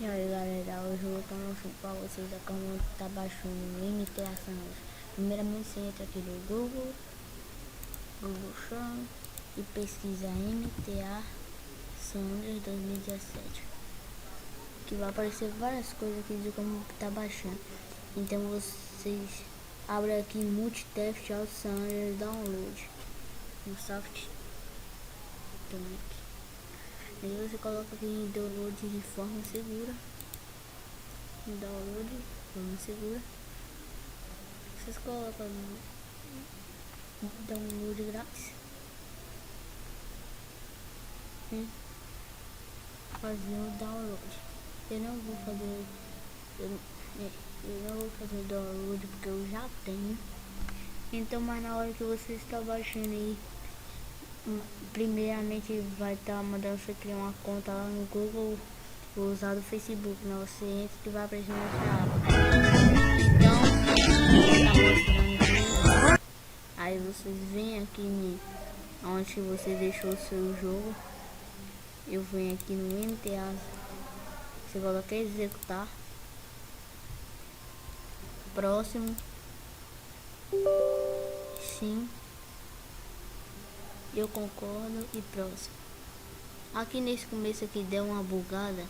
E aí galera, hoje eu tô mostrando pra vocês como tá baixando o MTA San Andreas. Primeiramente você entra aqui no Google Chrome e pesquisa MTA San Andreas 2017, que vai aparecer várias coisas aqui de como tá baixando. Então vocês abrem aqui Multitheft Auto San Andreas Download no soft Tonic. Aí você coloca aqui em download de forma segura. Download de forma segura. Vocês colocam download grátis e fazer o download. Eu não vou fazer o download porque eu já tenho. Então, mas na hora que você está baixando aí, primeiramente vai estar mandando você criar uma conta lá no Google, vou usar do Facebook, né? Você entra e vai aparecer nessa aba. Então, tá mostrando aqui. Aí vocês vêm aqui onde você deixou o seu jogo. Eu venho aqui no MTA, você coloca executar, próximo, sim, eu concordo e próximo. Aqui nesse começo aqui deu uma bugada,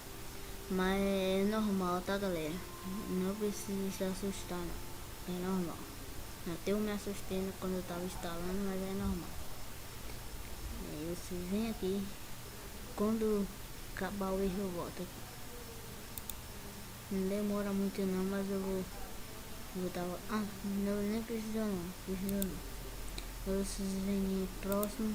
mas é normal, tá galera? Não precisa se assustar não, é normal. Até eu me assustei quando eu tava instalando, mas é normal. Aí vocês vêm aqui, quando acabar o erro eu volto aqui. Não demora muito não, mas eu vou dar. Não, nem precisa não. Vocês vêm em próximo.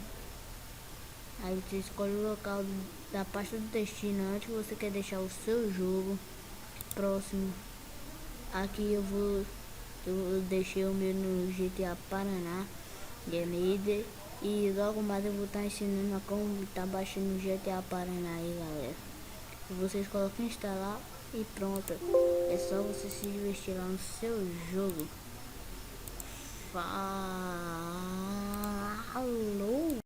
Aí você escolhe o local da pasta do destino onde você quer deixar o seu jogo. Próximo. Aqui eu deixei o meu no GTA Paraná Game. E logo mais eu vou estar ensinando a como tá baixando o GTA Paraná aí, galera. Vocês colocam instalar e pronto. É só você se divertir lá no seu jogo. Falou!